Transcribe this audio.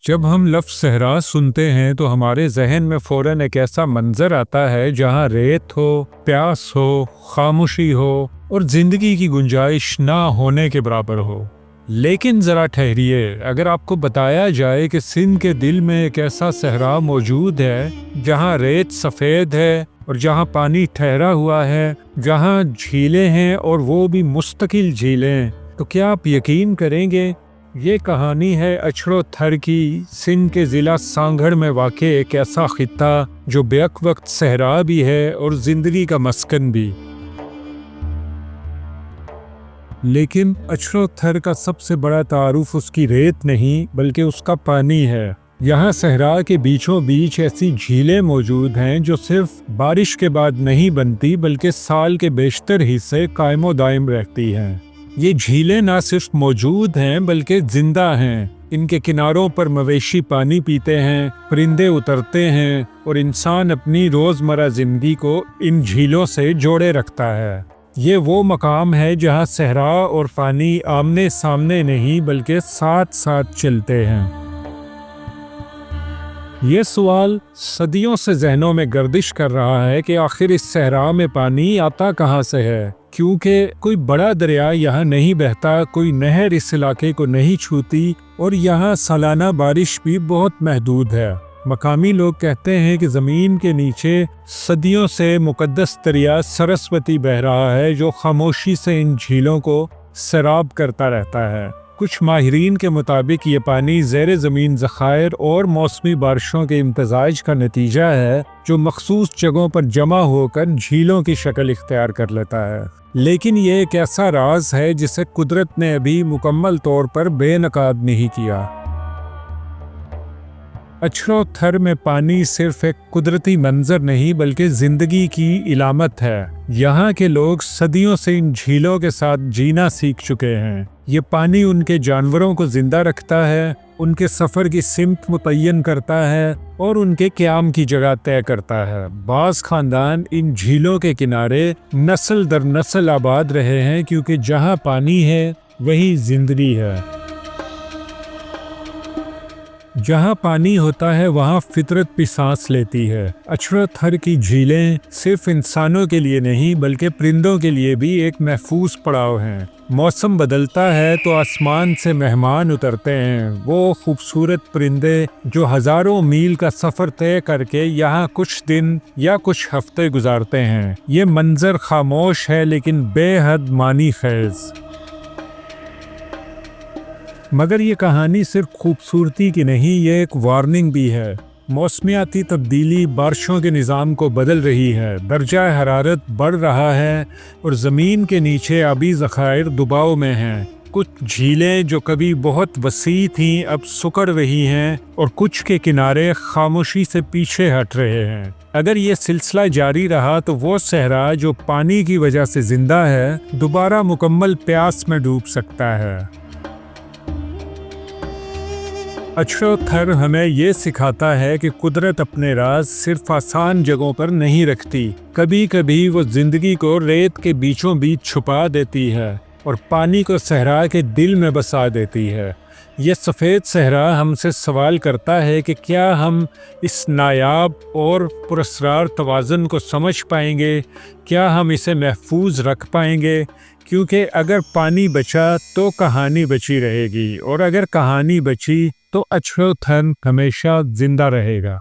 جب ہم لفظ صحرا سنتے ہیں تو ہمارے ذہن میں فوراً ایک ایسا منظر آتا ہے جہاں ریت ہو، پیاس ہو، خاموشی ہو اور زندگی کی گنجائش نہ ہونے کے برابر ہو۔ لیکن ذرا ٹھہریے، اگر آپ کو بتایا جائے کہ سندھ کے دل میں ایک ایسا صحرا موجود ہے جہاں ریت سفید ہے اور جہاں پانی ٹھہرا ہوا ہے، جہاں جھیلیں ہیں اور وہ بھی مستقل جھیلیں، تو کیا آپ یقین کریں گے؟ یہ کہانی ہے اچھڑو تھر کی، سندھ کے ضلع سانگھڑ میں واقع ایک ایسا خطہ جو بیک وقت صحرا بھی ہے اور زندگی کا مسکن بھی۔ لیکن اچھڑو تھر کا سب سے بڑا تعارف اس کی ریت نہیں بلکہ اس کا پانی ہے۔ یہاں صحرا کے بیچوں بیچ ایسی جھیلیں موجود ہیں جو صرف بارش کے بعد نہیں بنتی بلکہ سال کے بیشتر حصے قائم و دائم رہتی ہیں۔ یہ جھیلیں نہ صرف موجود ہیں بلکہ زندہ ہیں۔ ان کے کناروں پر مویشی پانی پیتے ہیں، پرندے اترتے ہیں اور انسان اپنی روزمرہ زندگی کو ان جھیلوں سے جوڑے رکھتا ہے۔ یہ وہ مقام ہے جہاں صحرا اور پانی آمنے سامنے نہیں بلکہ ساتھ ساتھ چلتے ہیں۔ یہ سوال صدیوں سے ذہنوں میں گردش کر رہا ہے کہ آخر اس صحرا میں پانی آتا کہاں سے ہے، کیونکہ کوئی بڑا دریا یہاں نہیں بہتا، کوئی نہر اس علاقے کو نہیں چھوتی اور یہاں سالانہ بارش بھی بہت محدود ہے۔ مقامی لوگ کہتے ہیں کہ زمین کے نیچے صدیوں سے مقدس دریا سرسوتی بہہ رہا ہے جو خاموشی سے ان جھیلوں کو سیراب کرتا رہتا ہے۔ کچھ ماہرین کے مطابق یہ پانی زیر زمین ذخائر اور موسمی بارشوں کے امتزاج کا نتیجہ ہے جو مخصوص جگہوں پر جمع ہو کر جھیلوں کی شکل اختیار کر لیتا ہے۔ لیکن یہ ایک ایسا راز ہے جسے قدرت نے ابھی مکمل طور پر بے نقاب نہیں کیا۔ اچھڑو تھر میں پانی صرف ایک قدرتی منظر نہیں بلکہ زندگی کی علامت ہے۔ یہاں کے لوگ صدیوں سے ان جھیلوں کے ساتھ جینا سیکھ چکے ہیں۔ یہ پانی ان کے جانوروں کو زندہ رکھتا ہے، ان کے سفر کی سمت متعین کرتا ہے اور ان کے قیام کی جگہ طے کرتا ہے۔ بعض خاندان ان جھیلوں کے کنارے نسل در نسل آباد رہے ہیں کیونکہ جہاں پانی ہے وہیں زندگی ہے۔ جہاں پانی ہوتا ہے وہاں فطرت بھی سانس لیتی ہے۔ اچھڑو تھر کی جھیلیں صرف انسانوں کے لیے نہیں بلکہ پرندوں کے لیے بھی ایک محفوظ پڑاؤ ہیں۔ موسم بدلتا ہے تو آسمان سے مہمان اترتے ہیں، وہ خوبصورت پرندے جو ہزاروں میل کا سفر طے کر کے یہاں کچھ دن یا کچھ ہفتے گزارتے ہیں۔ یہ منظر خاموش ہے لیکن بے حد معنی خیز۔ مگر یہ کہانی صرف خوبصورتی کی نہیں، یہ ایک وارننگ بھی ہے۔ موسمیاتی تبدیلی بارشوں کے نظام کو بدل رہی ہے، درجہ حرارت بڑھ رہا ہے اور زمین کے نیچے آبی ذخائر دباؤ میں ہیں۔ کچھ جھیلیں جو کبھی بہت وسیع تھیں اب سکڑ رہی ہیں اور کچھ کے کنارے خاموشی سے پیچھے ہٹ رہے ہیں۔ اگر یہ سلسلہ جاری رہا تو وہ صحرا جو پانی کی وجہ سے زندہ ہے دوبارہ مکمل پیاس میں ڈوب سکتا ہے۔ اچھڑو تھر ہمیں یہ سکھاتا ہے کہ قدرت اپنے راز صرف آسان جگہوں پر نہیں رکھتی، کبھی کبھی وہ زندگی کو ریت کے بیچوں بیچ چھپا دیتی ہے اور پانی کو صحرا کے دل میں بسا دیتی ہے۔ یہ سفید صحرا ہم سے سوال کرتا ہے کہ کیا ہم اس نایاب اور پراسرار توازن کو سمجھ پائیں گے، کیا ہم اسے محفوظ رکھ پائیں گے، کیونکہ اگر پانی بچا تو کہانی بچی رہے گی اور اگر کہانی بچی تو اچھڑو تھر ہمیشہ زندہ رہے گا۔